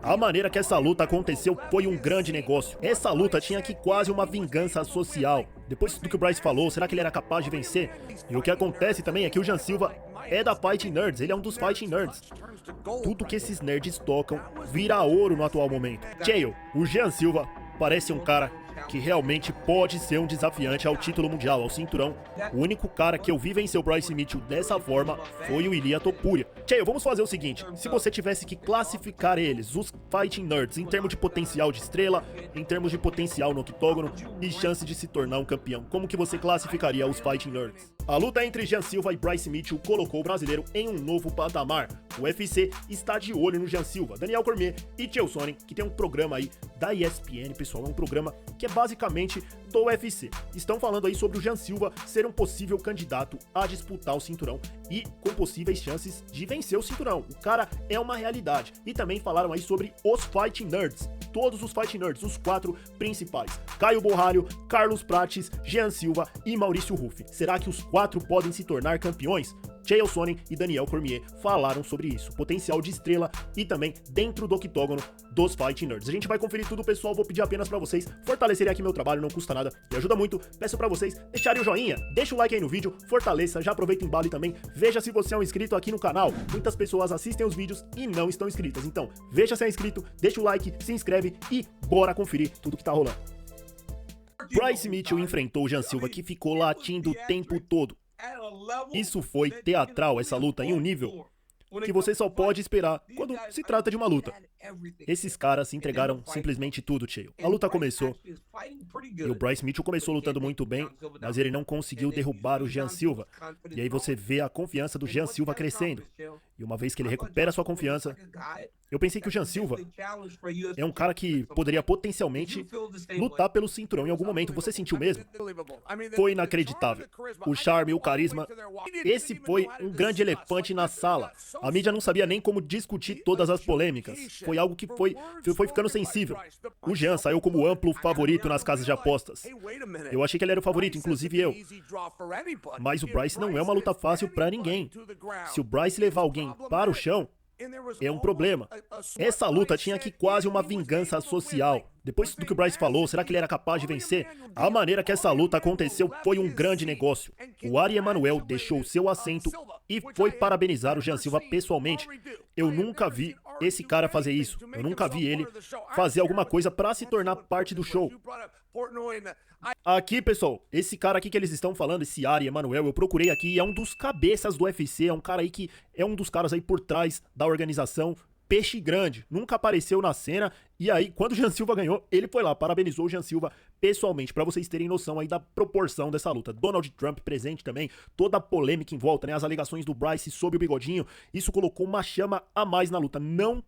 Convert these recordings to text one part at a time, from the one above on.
A maneira que essa luta aconteceu foi um grande negócio. Essa luta tinha aqui quase uma vingança social. Depois do que o Bryce falou, será que ele era capaz de vencer? E o que acontece também é que o Jean Silva é da Fighting Nerds, ele é um dos Fighting Nerds. Tudo que esses nerds tocam vira ouro no atual momento. Chael, o Jean Silva parece um cara que realmente pode ser um desafiante ao título mundial, ao cinturão. O único cara que eu vi vencer o Bryce Mitchell dessa forma foi o Ilia Topuria. Chael, vamos fazer o seguinte, se você tivesse que classificar eles, os Fighting Nerds, em termos de potencial de estrela, em termos de potencial no octógono e chance de se tornar um campeão, como que você classificaria os Fighting Nerds? A luta entre Jean Silva e Bryce Mitchell colocou o brasileiro em um novo patamar. O UFC está de olho no Jean Silva, Daniel Cormier e Chael Sonnen, que tem um programa aí da ESPN, pessoal, é um programa que é basicamente do UFC. Estão falando aí sobre o Jean Silva ser um possível candidato a disputar o cinturão e com possíveis chances de vencer o cinturão. O cara é uma realidade. E também falaram aí sobre os Fighting Nerds. Todos os Fighting Nerds, os 4 principais. Caio Borralho, Carlos Prates, Jean Silva e Maurício Ruffi. Será que os 4 podem se tornar campeões? Chael Sonnen e Daniel Cormier falaram sobre isso, potencial de estrela e também dentro do octógono dos Fighting Nerds. A gente vai conferir tudo, pessoal, vou pedir apenas pra vocês fortalecerem aqui meu trabalho, não custa nada e ajuda muito. Peço pra vocês deixarem o joinha, deixa o like aí no vídeo, fortaleça, já aproveita o embalo e também veja se você é um inscrito aqui no canal. Muitas pessoas assistem os vídeos e não estão inscritas, então veja se é inscrito, deixa o like, se inscreve e bora conferir tudo que tá rolando. Bryce Mitchell enfrentou o Jean Silva, que ficou latindo o tempo todo. Isso foi teatral, essa luta, em um nível que você só pode esperar quando se trata de uma luta. Esses caras entregaram simplesmente tudo, Chael. A luta começou e o Bryce Mitchell começou lutando muito bem, mas ele não conseguiu derrubar o Jean Silva. E aí você vê a confiança do Jean Silva crescendo. E uma vez que ele recupera sua confiança, eu pensei que o Jean Silva é um cara que poderia potencialmente lutar pelo cinturão em algum momento. Você sentiu mesmo? Foi inacreditável. O charme, o carisma. Esse foi um grande elefante na sala. A mídia não sabia nem como discutir todas as polêmicas. Foi algo que foi ficando sensível. O Jean saiu como amplo favorito nas casas de apostas. Eu achei que ele era o favorito, inclusive eu. Mas o Bryce não é uma luta fácil pra ninguém. Se o Bryce levar alguém para o chão, é um problema. Essa luta tinha aqui quase uma vingança social. Depois do que o Bryce falou, será que ele era capaz de vencer? A maneira que essa luta aconteceu foi um grande negócio. O Ari Emanuel deixou seu assento e foi parabenizar o Jean Silva pessoalmente. Eu nunca vi esse cara fazer isso. Eu nunca vi ele fazer alguma coisa para se tornar parte do show. Aqui, pessoal, esse cara aqui que eles estão falando, esse Ari Emanuel, eu procurei aqui, é um dos cabeças do UFC, é um cara aí que é um dos caras aí por trás da organização. Peixe grande, nunca apareceu na cena, e aí, quando o Jean Silva ganhou, ele foi lá, parabenizou o Jean Silva pessoalmente, pra vocês terem noção aí da proporção dessa luta. Donald Trump presente também, toda a polêmica em volta, né, as alegações do Bryce sobre o bigodinho, isso colocou uma chama a mais na luta, não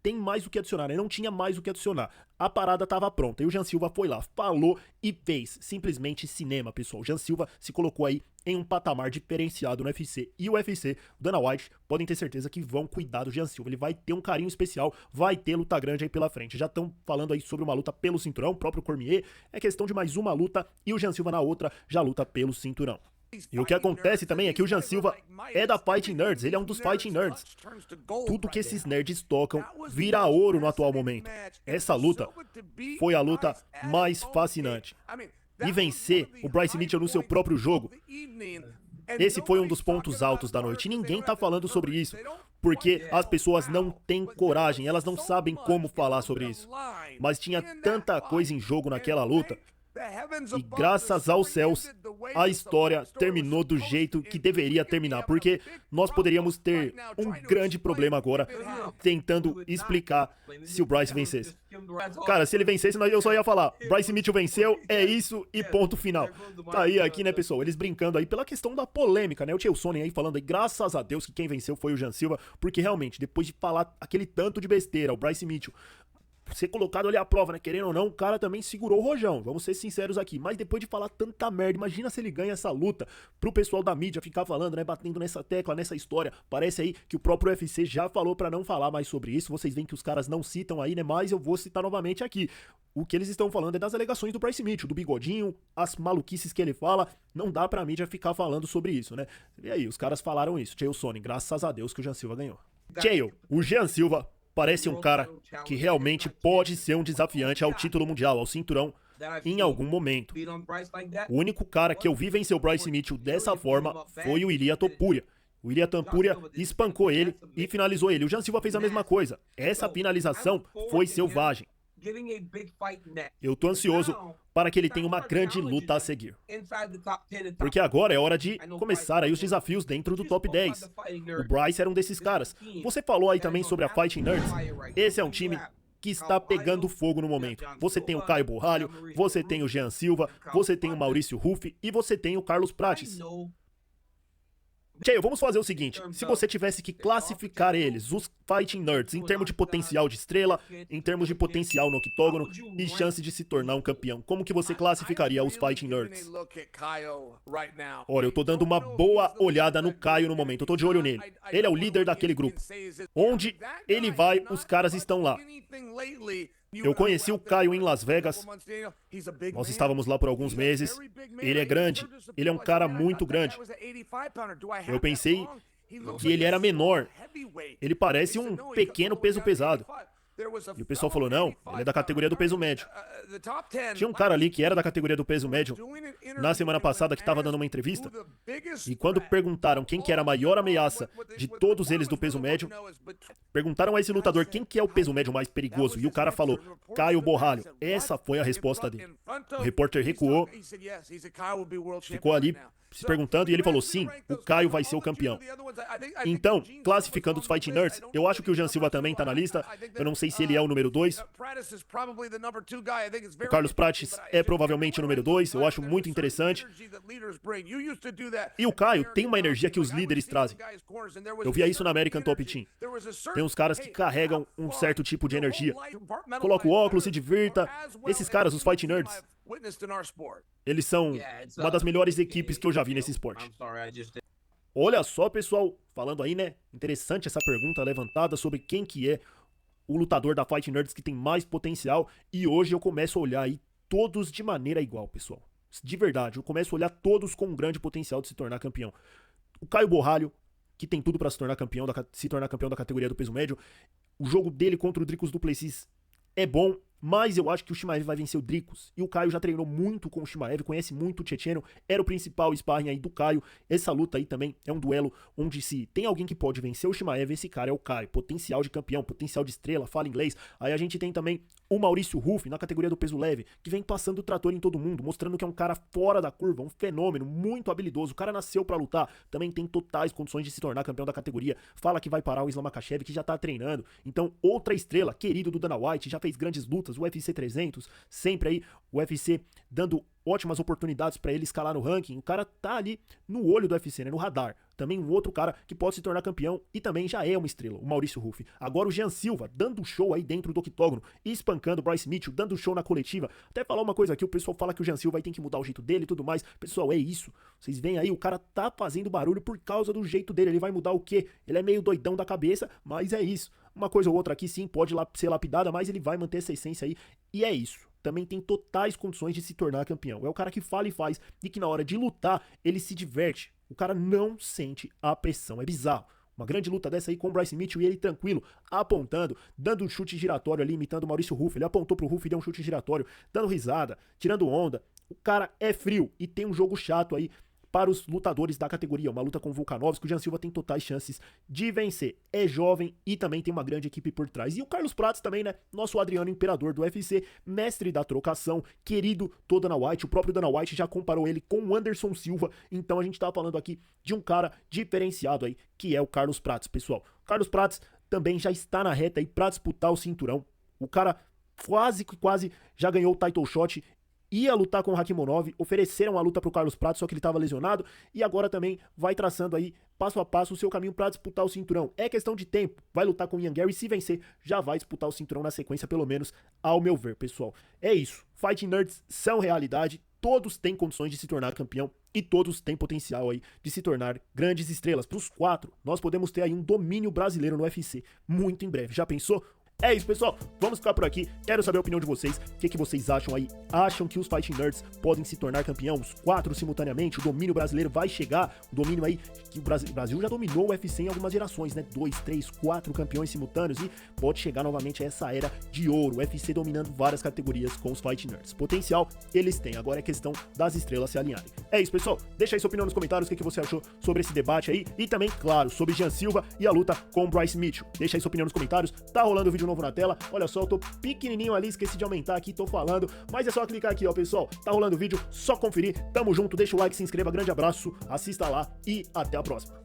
tem mais o que adicionar, né, não tinha mais o que adicionar, a parada tava pronta, e o Jean Silva foi lá, falou e fez, simplesmente cinema, pessoal. O Jean Silva se colocou aí em um patamar diferenciado no UFC, e o UFC, o Dana White, podem ter certeza que vão cuidar do Jean Silva, ele vai ter um carinho especial, vai ter luta grande aí pela frente. Já estão falando aí sobre uma luta pelo cinturão, o próprio Cormier, é questão de mais uma luta, e o Jean Silva na outra já luta pelo cinturão. E o que acontece também é que o Jean Silva é da Fighting Nerds, ele é um dos Fighting Nerds. Tudo que esses nerds tocam vira ouro no atual momento. Essa luta foi a luta mais fascinante. E vencer o Bryce Mitchell no seu próprio jogo, esse foi um dos pontos altos da noite. E ninguém tá falando sobre isso, porque as pessoas não têm coragem, elas não sabem como falar sobre isso. Mas tinha tanta coisa em jogo naquela luta. E graças aos céus, a história terminou do jeito que deveria terminar, porque nós poderíamos ter um grande problema agora tentando explicar se o Bryce vencesse. Cara, se ele vencesse, eu só ia falar, Bryce Mitchell venceu, é isso e ponto final. Tá aí aqui, né, pessoal, eles brincando aí pela questão da polêmica, né, o Chael Sonnen aí falando aí, graças a Deus que quem venceu foi o Jean Silva, porque realmente, depois de falar aquele tanto de besteira, o Bryce Mitchell ser colocado ali à prova, né? Querendo ou não, o cara também segurou o rojão, vamos ser sinceros aqui. Mas depois de falar tanta merda, imagina se ele ganha essa luta pro pessoal da mídia ficar falando, né? Batendo nessa tecla, nessa história. Parece aí que o próprio UFC já falou pra não falar mais sobre isso. Vocês veem que os caras não citam aí, né? Mas eu vou citar novamente aqui. O que eles estão falando é das alegações do Bryce Mitchell, do bigodinho, as maluquices que ele fala. Não dá pra mídia ficar falando sobre isso, né? E aí, os caras falaram isso. Chael Sonnen, graças a Deus que o Jean Silva ganhou. Chael, o Jean Silva parece um cara que realmente pode ser um desafiante ao título mundial, ao cinturão, em algum momento. O único cara que eu vi vencer o Bryce Mitchell dessa forma foi o Ilia Topuria. O Ilia Topuria espancou ele e finalizou ele. O Jean Silva fez a mesma coisa. Essa finalização foi selvagem. Eu tô ansioso para que ele tenha uma grande luta a seguir. Porque agora é hora de começar aí os desafios dentro do top 10. O Bryce era um desses caras. Você falou aí também sobre a Fighting Nerds. Esse é um time que está pegando fogo no momento. Você tem o Caio Borralho, você tem o Jean Silva, você tem o Maurício Ruff e você tem o Carlos Prates. Jay, vamos fazer o seguinte, se você tivesse que classificar eles, os Fighting Nerds, em termos de potencial de estrela, em termos de potencial no octógono e chance de se tornar um campeão, como que você classificaria os Fighting Nerds? Olha, eu tô dando uma boa olhada no Caio no momento, eu tô de olho nele. Ele é o líder daquele grupo. Onde ele vai, os caras estão lá. Eu conheci o Caio em Las Vegas, nós estávamos lá por alguns meses, ele é grande, ele é um cara muito grande. Eu pensei que ele era menor, ele parece um pequeno peso pesado. E o pessoal falou, não, ele é da categoria do peso médio. Tinha um cara ali que era da categoria do peso médio na semana passada que estava dando uma entrevista. E quando perguntaram quem que era a maior ameaça de todos eles do peso médio, perguntaram a esse lutador quem que é o peso médio mais perigoso. E o cara falou, Caio Borralho. Essa foi a resposta dele. O repórter recuou, ficou ali se perguntando e ele falou, sim, o Caio vai ser o campeão. Então, classificando os Fighting Nerds, eu acho que o Jean Silva também tá na lista. Eu não sei se ele é o número 2. O Carlos Prates é provavelmente o número 2. Eu acho muito interessante. E o Caio tem uma energia que os líderes trazem. Eu via isso na American Top Team. Tem uns caras que carregam um certo tipo de energia. Coloca o óculos, se divirta. Esses caras, os Fighting Nerds, eles são uma das melhores equipes que eu já vi nesse esporte. Olha só, pessoal, falando aí, né? Interessante essa pergunta levantada sobre quem que é o lutador da Fighting Nerds que tem mais potencial. E hoje eu começo a olhar aí todos de maneira igual, pessoal. De verdade, eu começo a olhar todos com um grande potencial de se tornar campeão. O Caio Borralho, que tem tudo pra se tornar campeão da categoria do peso médio. O jogo dele contra o Dricus du Plessis é bom, mas eu acho que o Chimaev vai vencer o Dricus. E o Caio já treinou muito com o Chimaev, conhece muito o Checheno, era o principal sparring aí do Caio. Essa luta aí também é um duelo onde se tem alguém que pode vencer o Chimaev, esse cara é o Caio. Potencial de campeão, potencial de estrela, fala inglês. Aí a gente tem também o Maurício Ruff, na categoria do peso leve, que vem passando o trator em todo mundo, mostrando que é um cara fora da curva, um fenômeno, muito habilidoso. O cara nasceu pra lutar, também tem totais condições de se tornar campeão da categoria. Fala que vai parar o Islam Makhachev, que já tá treinando. Então, outra estrela, querido do Dana White, já fez grandes lutas, o UFC 300, sempre aí o UFC dando ótimas oportunidades pra ele escalar no ranking. O cara tá ali no olho do UFC, né, no radar. Também um outro cara que pode se tornar campeão e também já é uma estrela, o Maurício Ruff. Agora o Jean Silva, dando show aí dentro do octógono, espancando o Bryce Mitchell, dando show na coletiva. Até falar uma coisa aqui, o pessoal fala que o Jean Silva tem que mudar o jeito dele e tudo mais. Pessoal, é isso. Vocês veem aí, o cara tá fazendo barulho por causa do jeito dele. Ele vai mudar o quê? Ele é meio doidão da cabeça, mas é isso. Uma coisa ou outra aqui sim pode ser lapidada, mas ele vai manter essa essência aí. E é isso. Também tem totais condições de se tornar campeão. É o cara que fala e faz, e que na hora de lutar, ele se diverte. O cara não sente a pressão, é bizarro. Uma grande luta dessa aí com o Bryce Mitchell e ele tranquilo, apontando, dando um chute giratório ali, imitando o Maurício Ruff. Ele apontou pro Ruff e deu um chute giratório, dando risada, tirando onda. O cara é frio e tem um jogo chato aí para os lutadores da categoria. Uma luta com o Volkanovski, o Jean Silva tem totais chances de vencer. É jovem e também tem uma grande equipe por trás. E o Carlos Prates também, né? Nosso Adriano Imperador do UFC, mestre da trocação, querido do Dana White. O próprio Dana White já comparou ele com o Anderson Silva. Então a gente tá falando aqui de um cara diferenciado aí, que é o Carlos Prates, pessoal. O Carlos Prates também já está na reta aí pra disputar o cinturão. O cara quase já ganhou o title shot. Ia lutar com o Rakhmonov, ofereceram a luta pro Carlos Prates, só que ele tava lesionado, e agora também vai traçando aí, passo a passo, o seu caminho pra disputar o cinturão. É questão de tempo, vai lutar com o Ian Gary, se vencer, já vai disputar o cinturão na sequência, pelo menos, ao meu ver, pessoal. É isso, Fighting Nerds são realidade, todos têm condições de se tornar campeão, e todos têm potencial aí de se tornar grandes estrelas. Pros 4, nós podemos ter aí um domínio brasileiro no UFC, muito em breve. Já pensou? É isso, pessoal. Vamos ficar por aqui. Quero saber a opinião de vocês. O que vocês acham aí? Acham que os Fighting Nerds podem se tornar campeão? Os 4 simultaneamente? O domínio brasileiro vai chegar? O domínio aí que o Brasil já dominou o UFC em algumas gerações, né? 2, 3, 4 campeões simultâneos e pode chegar novamente a essa era de ouro. O UFC dominando várias categorias com os Fighting Nerds. Potencial eles têm. Agora é questão das estrelas se alinharem. É isso, pessoal. Deixa aí sua opinião nos comentários. O que você achou sobre esse debate aí? E também, claro, sobre Jean Silva e a luta com o Bryce Mitchell. Deixa aí sua opinião nos comentários. Tá rolando o vídeo novo na tela. Olha só, eu tô pequenininho ali, esqueci de aumentar aqui, tô falando. Mas é só clicar aqui, ó, pessoal. Tá rolando o vídeo, só conferir. Tamo junto, deixa o like, se inscreva. Grande abraço, assista lá e até a próxima.